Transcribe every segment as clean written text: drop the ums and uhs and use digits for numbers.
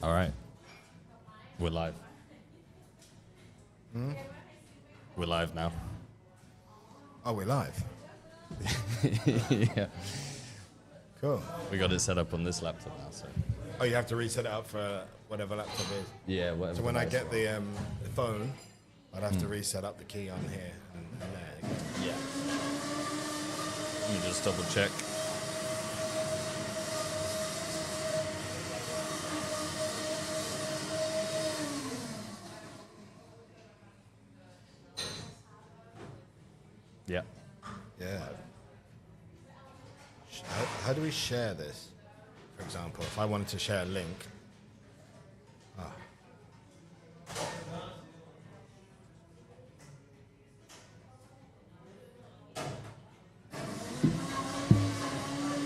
All right. We're live. We're live now. Oh, we're live. Yeah. Cool. We got it set up on this laptop now, so. Oh, you have to reset it up for whatever laptop is. Yeah, whatever. So when I get the phone, I'd have to reset up the key on here and there. Yeah. Let me just double check. Yeah. Yeah. How do we share this? For example, if I wanted to share a link.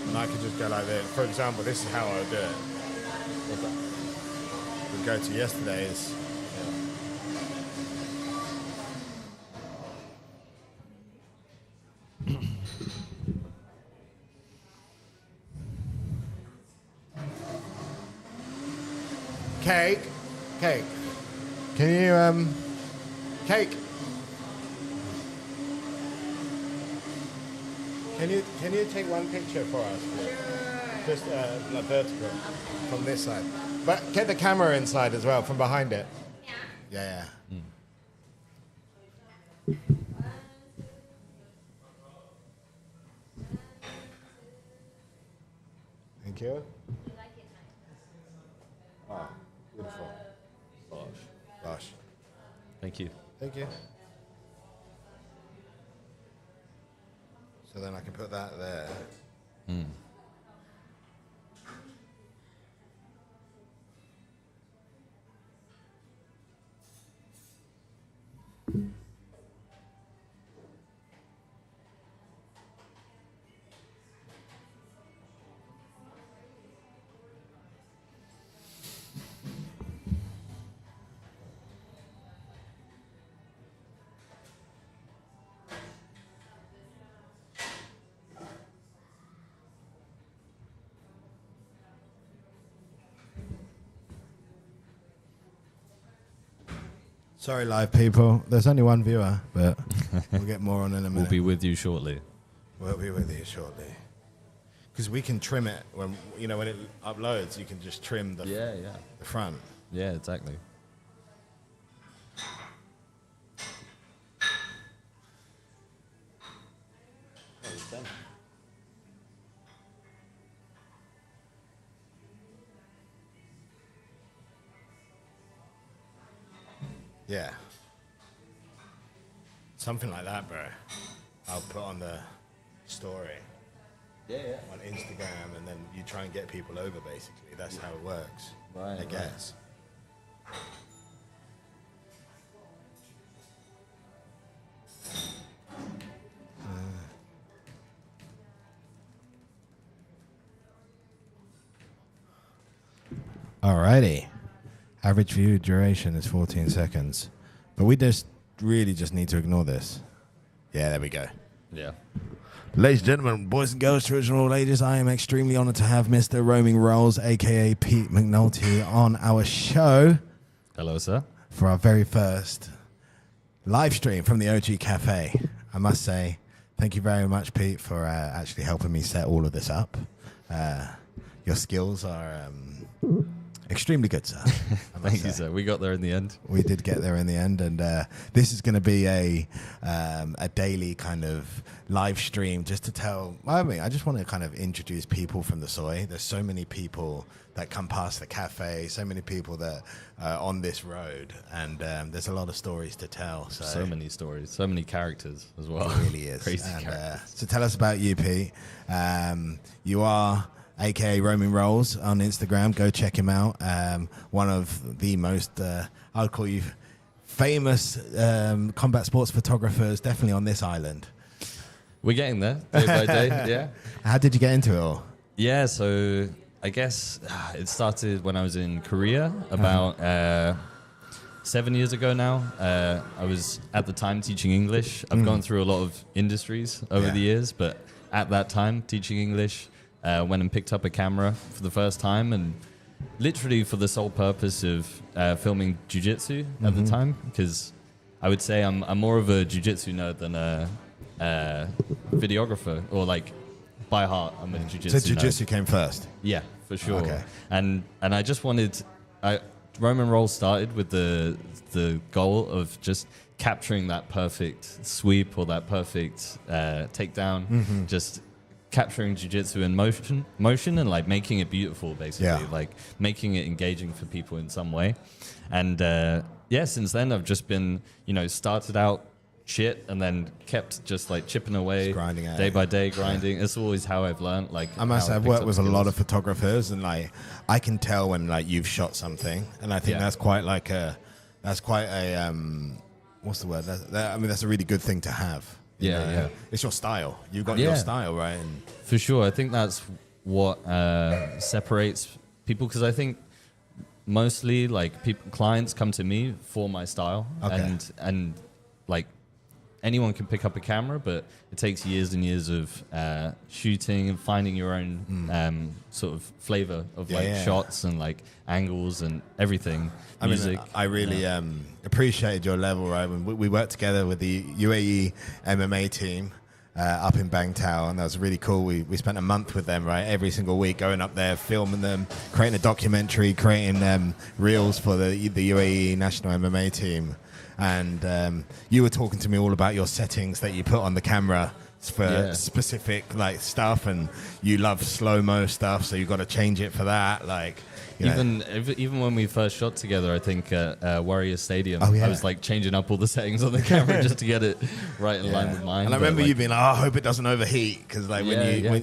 And I could just go like this. For example, this is how I would do it. We go to yesterday's. Cake. Can you, Cake. Can you take one picture for us, please? Just like vertical from this side. But get the camera inside as well, from behind it. Yeah. Thank you. Oh, beautiful. Gosh. Thank you. Thank you. So then I can put that there. Sorry, live people. There's only one viewer, but we'll get more on in a minute. We'll be with you shortly. We'll be with you shortly. Because we can trim it when it uploads. You can just trim the the front. Yeah, exactly. Yeah. Something like that, bro. I'll put on the story. Yeah. On Instagram, and then you try and get people over, basically. That's how it works. Right. I guess. Alrighty. Average view duration is 14 seconds. But we just really just need to ignore this. Yeah, there we go. Yeah. Ladies and gentlemen, boys and girls, children of all ages, I am extremely honored to have Mr. Roaming Rolls, a.k.a. Pete McNulty, on our show Hello, sir. for our very first live stream from the OG Cafe. I must say, thank you very much, Pete, for actually helping me set all of this up. Your skills are extremely good, sir. Thank you, sir. We got there in the end. We did get there in the end, and this is going to be a daily kind of live stream just to tell. I mean, I just want to kind of introduce people from the soy. There's so many people that come past the cafe, so many people that are on this road, and there's a lot of stories to tell. So many stories, so many characters as well. It really is. Crazy And, characters. so tell us about you, Pete. You are aka Roaming Rolls on Instagram. Go check him out. One of the most, I would call you, famous combat sports photographers, definitely on this island. We're getting there day by day. Yeah. How did you get into it all? Yeah. So I guess it started when I was in Korea about 7 years ago now. I was at the time teaching English. I've gone through a lot of industries over the years, but at that time teaching English, went and picked up a camera for the first time and literally for the sole purpose of filming jiu-jitsu at the time, because I would say I'm more of a jiu-jitsu nerd than a videographer, or like by heart I'm a jiu-jitsu So jiu-jitsu nerd. came first. Yeah, for sure. Okay. And I just wanted, Roman Roll started with the goal of just capturing that perfect sweep or that perfect takedown, just capturing jiu-jitsu in motion and like making it beautiful, basically, like making it engaging for people in some way. And since then I've just been, started out shit and then kept just like chipping away, Just grinding at day it. by day, grinding. It's always how I've learned. Like, I must say, how I've picked worked up with a lot skills. of photographers, and like I can tell when like you've shot something, and I think Yeah. that's quite a what's the word? I mean, that's a really good thing to have. you Yeah, know? yeah. It's your style. You've got Yeah. your style, right? And For sure. I think that's what separates people, because I think mostly like clients come to me for my style, Okay. and like anyone can pick up a camera, but it takes years and years of shooting and finding your own sort of flavor of like Yeah. shots and like angles and everything. I mean, Music. I really appreciated your level, right? When we worked together with the UAE MMA team up in Bangtao, and that was really cool. We spent a month with them, right? Every single week, going up there, filming them, creating a documentary, creating reels for the UAE national MMA team. And you were talking to me all about your settings that you put on the camera for Yeah. specific like stuff, and you love slow-mo stuff, so you got to change it for that. Like, you know. Even when we first shot together, I think at Warrior Stadium, Oh, yeah. I was like changing up all the settings on the camera just to get it right in line with mine. And I But, remember like, you being like, oh, I hope it doesn't overheat. Because like Yeah.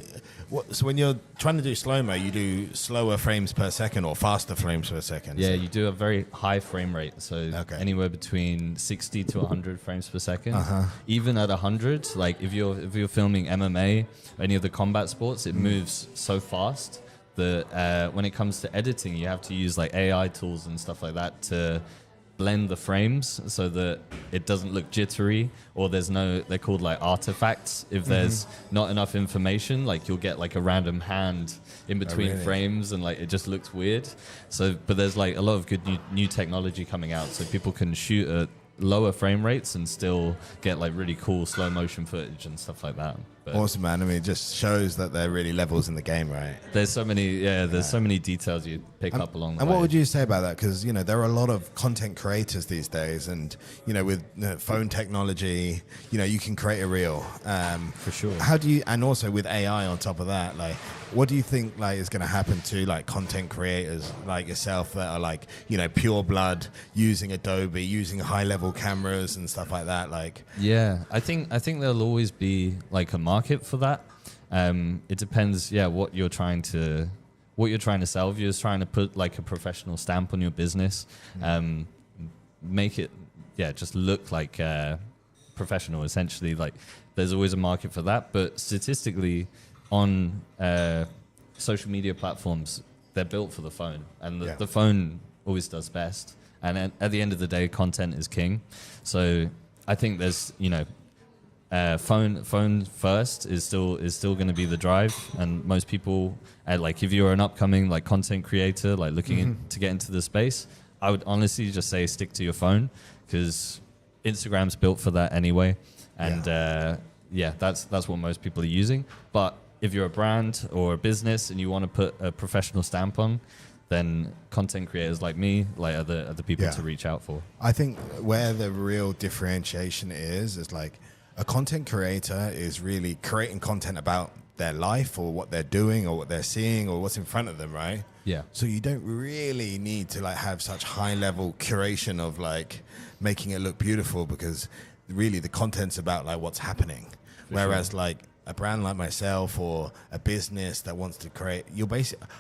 so when you're trying to do slow-mo, you do slower frames per second or faster frames per second. Yeah, So- you do a very high frame rate, so Okay. anywhere between 60 to 100 frames per second. Uh-huh. Even at 100, like if you're filming MMA, any of the combat sports, it moves so fast that when it comes to editing, you have to use like AI tools and stuff like that to blend the frames so that it doesn't look jittery, or they're called like artifacts. If there's not enough information, like you'll get like a random hand in between really? frames and like it just looks weird. So but there's like a lot of good new technology coming out, so people can shoot at lower frame rates and still get like really cool slow motion footage and stuff like that. But Awesome, man. I mean, it just shows that there are really levels in the game, right? there's so many details you pick up along the And way. what would you say about that? Because, there are a lot of content creators these days, and, with phone technology, you can create a reel. For sure. How do you, and also with AI on top of that, like, what do you think like is going to happen to like content creators like yourself that are like, pure blood, using Adobe, using high level cameras and stuff like that? Like, Yeah, I think there'll always be like a market for that. It depends, what you're trying to sell. If you're just trying to put like a professional stamp on your business, make it just look like professional. Essentially, like there's always a market for that. But statistically, on social media platforms, they're built for the phone, and the phone always does best. And at the end of the day, content is king. So I think there's phone first is still going to be the drive, and most people like if you're an upcoming like content creator like looking to get into the space, I would honestly just say stick to your phone, because Instagram's built for that anyway, and that's what most people are using. But if you're a brand or a business and you want to put a professional stamp on, then content creators like me are the people to reach out for. I think where the real differentiation is like a content creator is really creating content about their life or what they're doing or what they're seeing or what's in front of them, right? Yeah. So you don't really need to like have such high level curation of like making it look beautiful, because really the content's about like what's happening. Whereas like a brand like myself or a business that wants to create,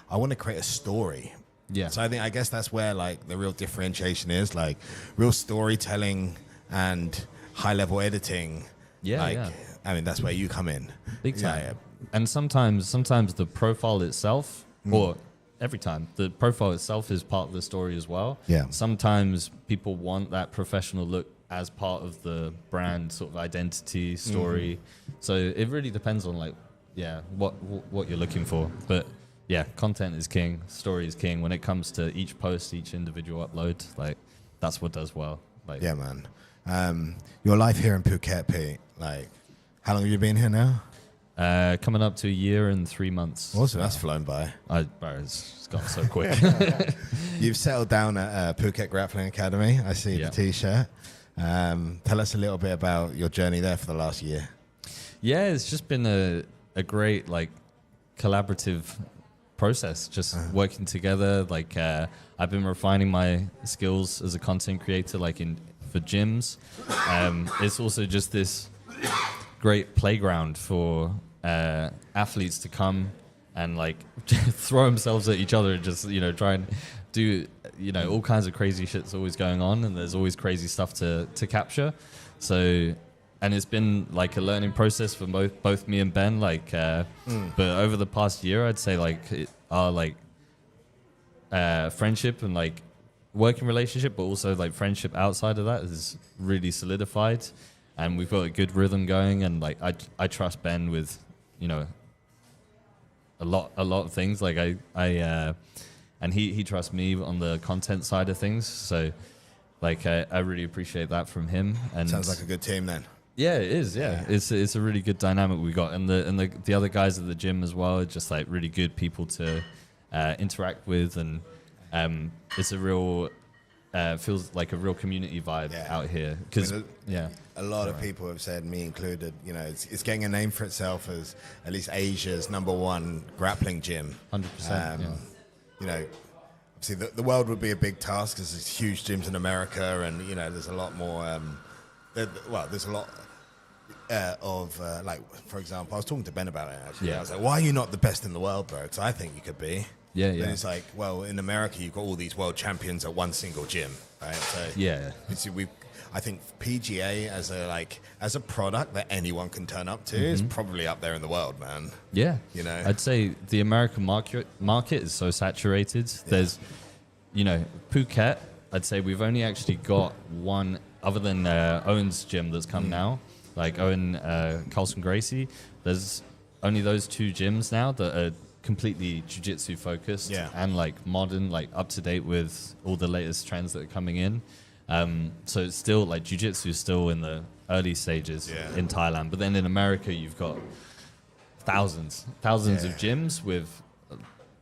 I want to create a story. Yeah. So I guess that's where like the real differentiation is, like real storytelling and high level editing. Yeah, like, yeah. I mean, that's where you come in. Big time. Yeah. And sometimes the profile itself, or every time, the profile itself is part of the story as well. Yeah. Sometimes people want that professional look as part of the brand sort of identity story. So it really depends on like, what you're looking for. But yeah, content is king, story is king. When it comes to each post, each individual upload, like that's what does well. Like, Yeah, man. Your life here in Phuket, Pete. Like, how long have you been here now? coming up to a year and 3 months. Awesome, that's flown by. Bro, it's gone so quick. You've settled down at Phuket Grappling Academy. I see the T-shirt. Tell us a little bit about your journey there for the last year. Yeah, it's just been a great like collaborative process, just working together. Like I've been refining my skills as a content creator, like for gyms. It's also just this great playground for athletes to come and like throw themselves at each other and just try and do all kinds of crazy shit's always going on, and there's always crazy stuff to capture. So, and it's been like a learning process for both me and Ben. Like, but over the past year, I'd say like our like friendship and like working relationship, but also like friendship outside of that is really solidified, and we've got a good rhythm going. And like I trust Ben with a lot of things. Like I and he trusts me on the content side of things. So like I really appreciate that from him. And sounds like a good team then. Yeah, it is. Yeah, it's a really good dynamic we got, and the other guys at the gym as well are just like really good people to interact with, and it's a real feels like a real community vibe out here. Because a lot of people have said, me included, it's getting a name for itself as at least Asia's #1 grappling gym. 100%. Obviously the world would be a big task because there's huge gyms in America, and there's a lot more. There's a lot of like, for example, I was talking to Ben about it actually. I was like, why are you not the best in the world, bro? Because I think you could be. Yeah. And it's like, well, in America, you've got all these world champions at one single gym, right? So I think PGA as a product that anyone can turn up to is probably up there in the world, man. Yeah, I'd say the American market is so saturated. There's, Phuket. I'd say we've only actually got one, other than Owen's gym that's come now, like Owen Carlson Gracie. There's only those 2 gyms now that are completely jiu-jitsu focused and like modern, like up to date with all the latest trends that are coming in. So it's still like jiu-jitsu is still in the early stages in Thailand, but then in America you've got thousands of gyms with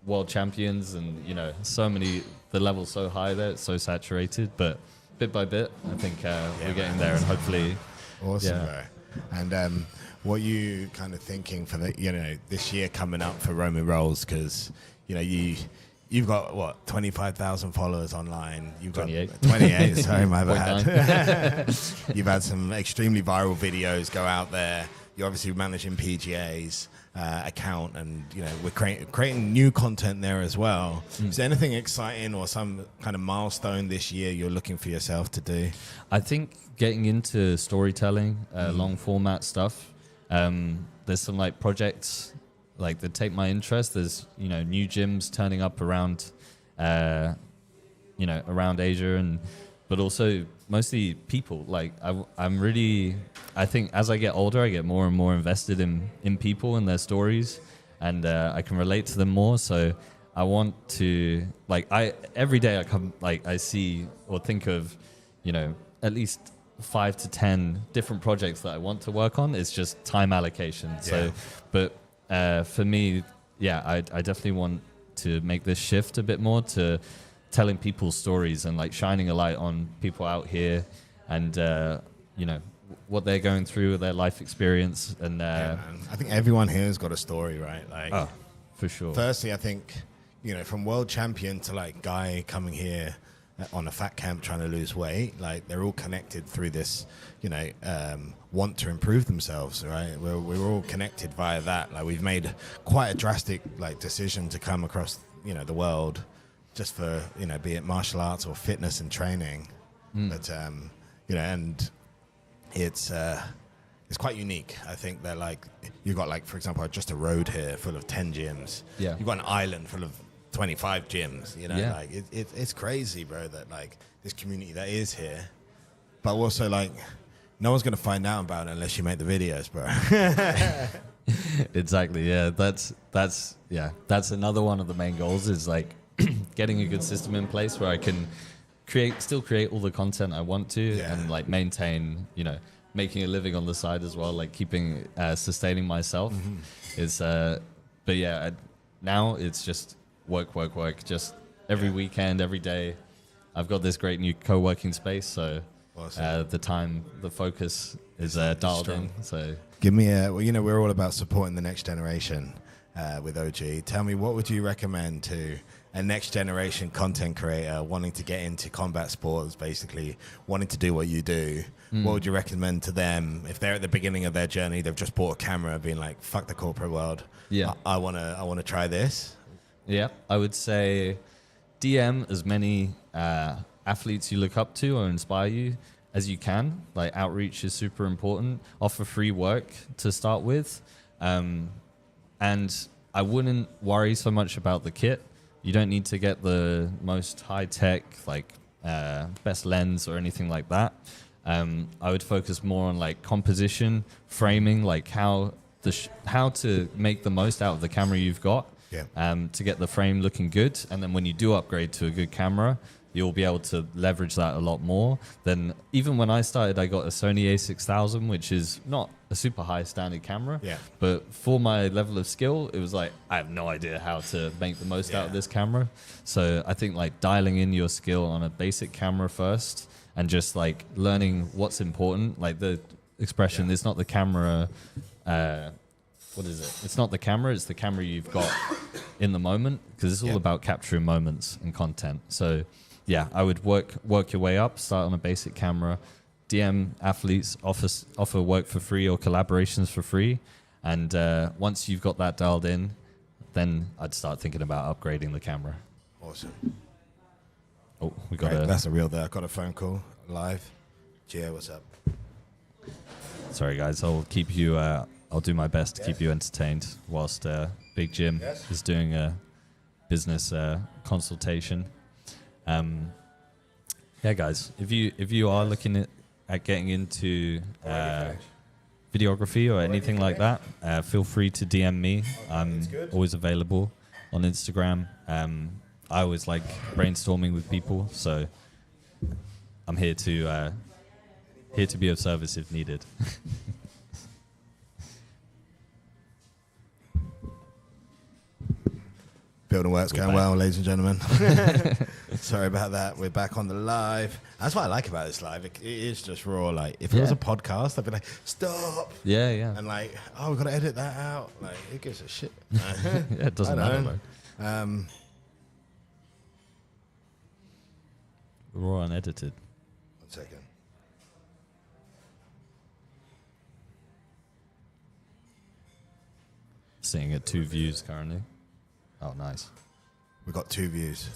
world champions, and so many. The level's so high there, it's so saturated, but bit by bit, I think we're getting there, and hopefully. Awesome, bro. And what are you kind of thinking for the this year coming up for Romy Rolls? Because you've got what, 25,000 followers online. You've 28. got 28. Sorry, my bad. You've had some extremely viral videos go out there. You're obviously managing PGA's account, and we're creating new content there as well. Is there anything exciting or some kind of milestone this year you're looking for yourself to do? I think getting into storytelling, long format stuff. There's some like projects like that take my interest. There's new gyms turning up around around Asia, but also mostly people. Like I think as I get older, I get more and more invested in people and their stories, and I can relate to them more. So I want to every day I come, I see or think of at least 5 to 10 different projects that I want to work on. It's just time allocation. So, but for me, I definitely want to make this shift a bit more to telling people's stories and like shining a light on people out here, and what they're going through, their life experience. And I think everyone here has got a story, right? Like, for sure. Firstly, I think from world champion to like guy coming here on a fat camp trying to lose weight, like they're all connected through this want to improve themselves, right? We're all connected via that. Like, we've made quite a drastic decision to come across the world just for be it martial arts or fitness and training. But and it's quite unique. I think that like you've got for example just a road here full of 10 gyms. You've got an island full of 25 gyms, like it's crazy, bro, that like this community that is here, but also like no one's gonna find out about it unless you make the videos, bro. Exactly. Yeah. That's another one of the main goals is like getting a good system in place where I can still create all the content I want to, Yeah. and like maintain, making a living on the side as well, like keeping sustaining myself is. But yeah, now it's just work. Just every weekend, every day. I've got this great new co-working space, so Awesome. the focus is dialed in. So Give me we're all about supporting the next generation with OG. Tell me, what would you recommend to a next generation content creator wanting to get into combat sports, basically wanting to do what you do? What would you recommend to them if they're at the beginning of their journey? They've just bought a camera, being like, "Fuck the corporate world. Yeah. I wanna try this." yeah, I would say DM as many athletes you look up to or inspire you as you can. Like outreach is super important. Offer free work to start with, and I wouldn't worry so much about the kit. You don't need to get the most high tech, like best lens or anything like that. I would focus more on like composition, framing, like how to make the most out of the camera you've got. Yeah. To get the frame looking good, and then when you do upgrade to a good camera, you'll be able to leverage that a lot more. Then even when I started, I got a Sony A6000, which is not a super high standard camera, Yeah. but for my level of skill, it was like I have no idea how to make the most out of this camera. So I think like dialing in your skill on a basic camera first, and just like learning what's important. Like the expression, it's not the camera. What is it? It's not the camera, it's the camera you've got in the moment, because it's all about capturing moments and content. So yeah, I would work your way up, start on a basic camera, DM athletes, offer work for free or collaborations for free. And once you've got that dialed in, then I'd start thinking about upgrading the camera. Awesome. Oh, we got Great. That's a real there. I got a phone call live. Gio, what's up? Sorry guys, I'll keep you I'll do my best to keep you entertained whilst Big Jim is doing a business consultation. Yeah, guys, if you are looking at getting into videography or anything like that, feel free to DM me. I'm always available on Instagram. I always like brainstorming with people, so I'm here to be of service if needed. Building work's going well, ladies and gentlemen. Sorry about that. We're back on the live. That's what I like about this live. It is just raw. Like, if it was a podcast, I'd be like, stop. Yeah, yeah. And like, oh, we've got to edit that out. Like, who gives a shit? Yeah, it doesn't matter. Raw unedited. 1 second. Sitting at 2 views currently. Oh, nice. We've got 2 views.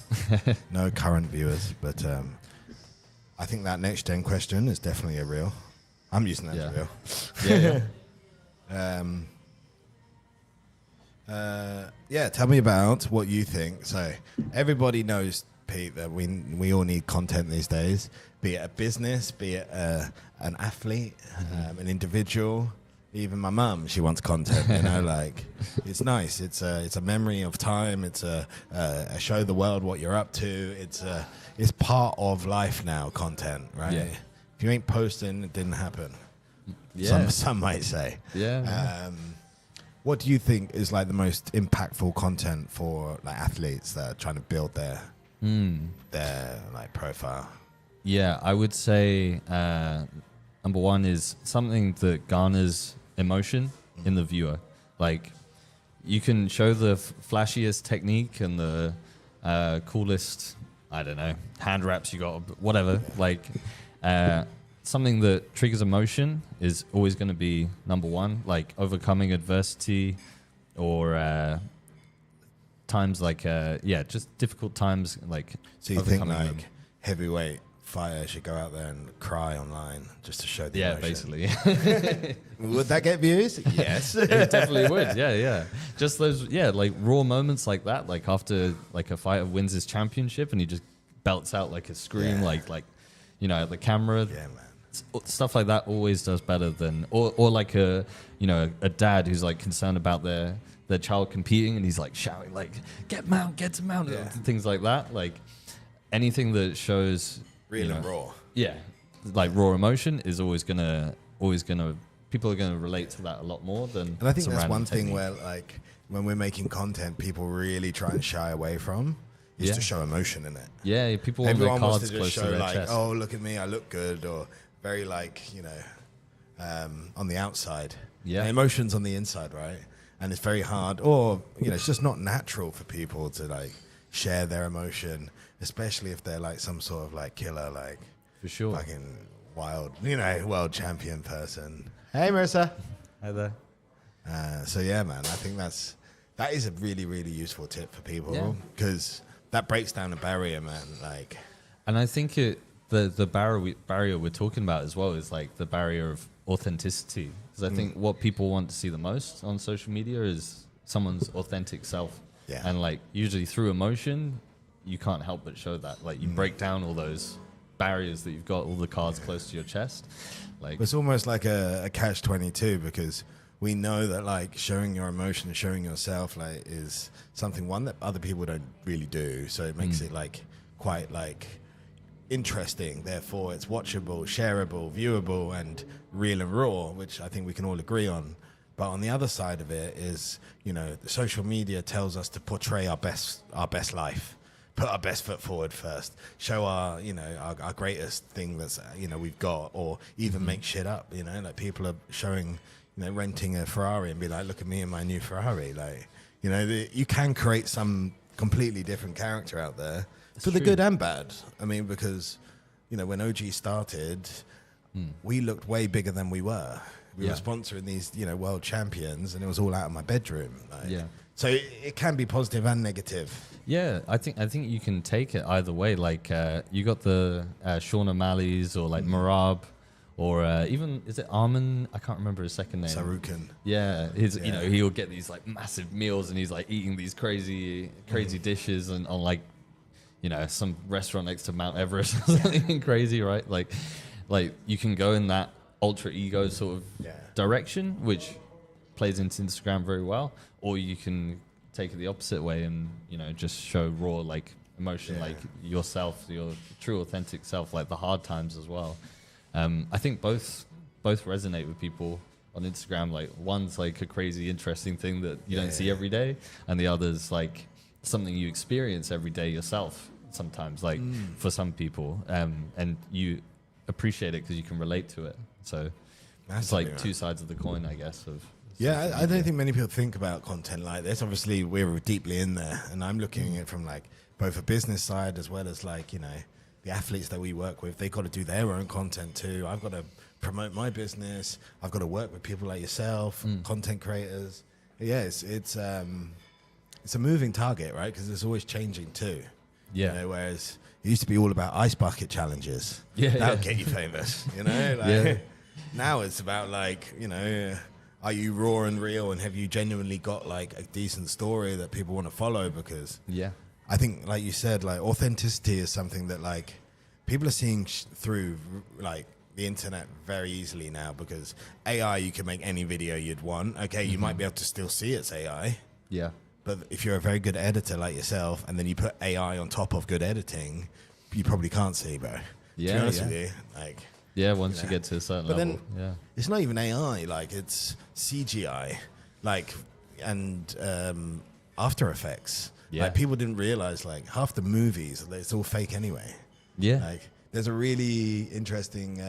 No current viewers, but I think that next gen question is definitely a reel. I'm using that as a reel. Yeah. Tell me about what you think. So everybody knows, Pete, that we all need content these days, be it a business, be it an athlete, an individual. Even my mum, she wants content, like it's nice. It's a memory of time. It's a show the world what you're up to. It's part of life now, content, right? Yeah. If you ain't posting, it didn't happen. Yeah. Some might say. Yeah. What do you think is like the most impactful content for like athletes that are trying to build their like profile? Yeah, I would say number one is something that garners emotion in the viewer. Like, you can show the flashiest technique and the coolest, I don't know, hand wraps you got, whatever. Like, something that triggers emotion is always going to be number one. Like overcoming adversity or times like, just difficult times. Like, so you think overcoming like them. heavyweight fighter should go out there and cry online just to show the emotion? Basically. Would that get views? Yes. It definitely would. Yeah. Just those, like raw moments like that. Like after like a fighter wins his championship and he just belts out like a scream, like at the camera. Yeah, man. stuff like that always does better than, or like a dad who's like concerned about their child competing and he's like shouting like get to mount, Yeah. things like that. Like anything that shows Real and raw. yeah, like raw emotion is always gonna people are gonna relate to that a lot more than. And I think some that's random one thing technique. where, like, when we're making content, people really try and shy away from is Yeah. to show emotion in it. Yeah, people want their Everyone wants cards to close just to show their like, chest. oh, look at me, I look good, or very like, on the outside. Yeah. And emotions on the inside, right? And it's very hard, or it's just not natural for people to like share their emotion, especially if they're like some sort of like killer, like For sure. fucking wild, world champion person. Hey, Marissa. Hi there. So yeah, man, I think that is a really, really useful tip for Yeah. people because that breaks down a barrier, man. Like, And I think the barrier we're talking about as well is like the barrier of authenticity. Because I think what people want to see the most on social media is someone's authentic self. Yeah. And like usually through emotion, you can't help but show that. Like you break down all those barriers that you've got, all the cards close to your chest. Like it's almost like a catch-22 because we know that like showing your emotion and showing yourself like is something one that other people don't really do. So it makes it like quite like interesting. Therefore, it's watchable, shareable, viewable, and real and raw, which I think we can all agree on. But on the other side of it is, the social media tells us to portray our best life, put our best foot forward first, show our greatest thing that's we've got, or even make shit up. Like people are showing, renting a Ferrari and be like, look at me in my new Ferrari. Like, you can create some completely different character out there. For the true. good and bad. I mean, because, when OG started, we looked way bigger than we were. We were Yeah. sponsoring these, world champions, and it was all out of my bedroom. Like, Yeah. So it can be positive and negative. yeah, I think you can take it either way. Like you got the Sean O'Malley's or like Marab, or even is it Armin? I can't remember his second name. Sarukan. Yeah, Yeah. he'll get these like massive meals and he's like eating these crazy dishes and on like some restaurant next to Mount Everest or something crazy, right? Like you can go in that ultra ego sort of Yeah. direction, which plays into Instagram very well, or you can take it the opposite way and just show raw like emotion, Yeah. like yourself, your true authentic self, like the hard times as well. I think both resonate with people on Instagram. Like one's like a crazy interesting thing that you don't see Yeah. every day, and the other's like something you experience every day yourself sometimes, like for some people, and you appreciate it because you can relate to it. So it's Massively, like man. two sides of the coin, I guess. Of Yeah, social I don't media. think many people think about content like this. Obviously, we're deeply in there, and I'm looking at it from like both a business side as well as like the athletes that we work with. They've got to do their own content too. I've got to promote my business. I've got to work with people like yourself, content creators. Yeah, it's a moving target, right? Because it's always changing too. Yeah. Whereas it used to be all about ice bucket challenges. Yeah, that would yeah. get you famous. Yeah. Now it's about like are you raw and real, and have you genuinely got like a decent story that people want to follow? Because Yeah. I think, like you said, like authenticity is something that like people are seeing through like the internet very easily now. Because AI, you can make any video you'd want. Okay, you might be able to still see it's AI. Yeah. But if you're a very good editor like yourself, and then you put AI on top of good editing, you probably can't see, bro. To be Yeah, honest yeah. with you, like Yeah. Once you Yeah. get to a certain But level. then- Yeah. it's not even AI, like it's CGI, like and After Effects. Yeah. Like people didn't realize like half the movies, it's all fake anyway. Yeah. Like there's a really interesting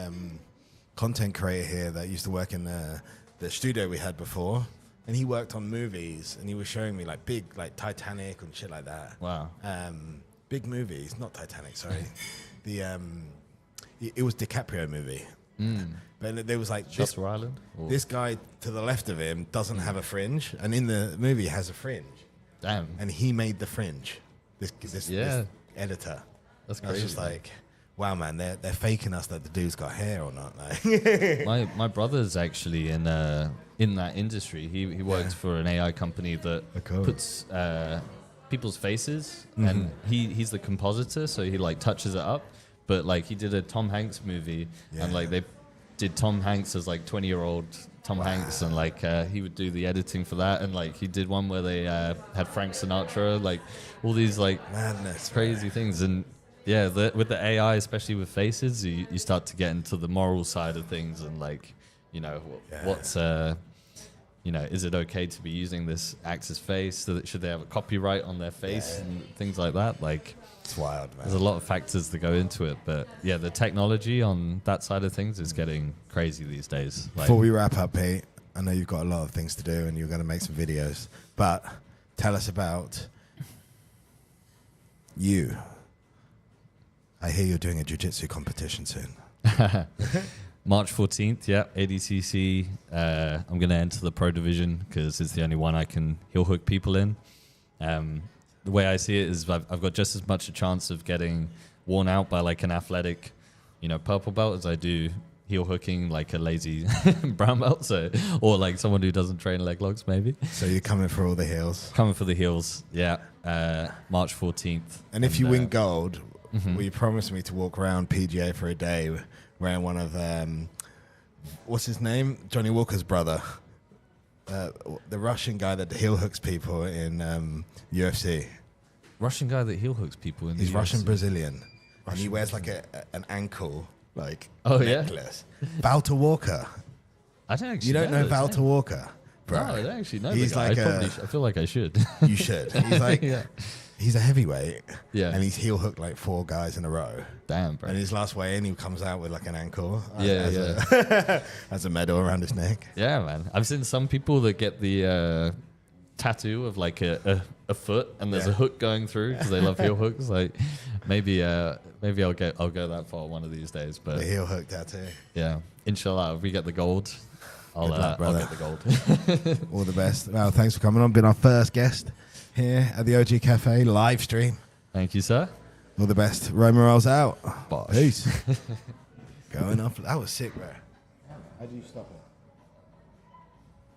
content creator here that used to work in the studio we had before, and he worked on movies, and he was showing me like big like Titanic and shit like that. Wow. Big movies, not Titanic, sorry. It was DiCaprio movie. But there was like this, Shutter Island. Or- this guy to the left of him doesn't have a fringe, and in the movie has a fringe, Damn. and he made the fringe. This Yeah. editor. That's I was crazy. just like, wow, man, they're faking us that the dude's got hair or not. Like, My brother's actually in that industry. He works for an AI company that Oh, cool. puts people's faces, and he's the compositor, so he like touches it up. but like he did a Tom Hanks movie, and like they did Tom Hanks as like 20-year-old Tom Hanks, and like he would do the editing for that, and like he did one where they had Frank Sinatra, like all these like madness, crazy things. And yeah, with the AI, especially with faces, you start to get into the moral side of things, and like, you know, what's you know, is it okay to be using this actor's face? Should they have a copyright on their face and things like that? Like, it's wild, man. There's a lot of factors that go into it, but yeah, the technology on that side of things is getting crazy these days. Like, before we wrap up, Pete, I know you've got a lot of things to do and you're going to make some videos, but tell us about you. I hear you're doing a jiu-jitsu competition soon. March 14th, yeah, ADCC. I'm going to enter the pro division because it's the only one I can heel hook people in. The way I see it is I've got just as much a chance of getting worn out by like an athletic, you know, purple belt as I do heel hooking like a lazy brown belt. So, or like someone who doesn't train leg locks maybe. So you're coming for all the heels? Coming for the heels, yeah. March 14th. And if you win gold, will you promise me to walk around PGA for a day wearing one of, what's his name? Johnny Walker's brother. The Russian guy that heel hooks people in UFC. Russian guy that heel hooks people in the He's UFC. Russian Brazilian. And he wears like an ankle necklace. Walter Walker. I don't actually You don't know his Walter name. Walker? Bro. No, I don't actually know. He's like I feel like I should. You should. He's like he's a heavyweight. Yeah. And he's heel hooked like 4 guys in a row. Damn, bro. And his last weigh-in, he comes out with like an ankle Yeah, as a medal around his neck. Yeah, man. I've seen some people that get the tattoo of like a foot, and there's a hook going through because they love heel hooks. Like maybe I'll go that far one of these days. But The heel hook tattoo. yeah, inshallah, if we get the gold, I'll luck, I'll brother. get the gold. All the best. Well, thanks for coming on. Been our first guest here at the OG Cafe live stream. Thank you, sir. All the best. Roma rolls out. Bosh. Peace. Going off. That was sick, bro. How do you stop it?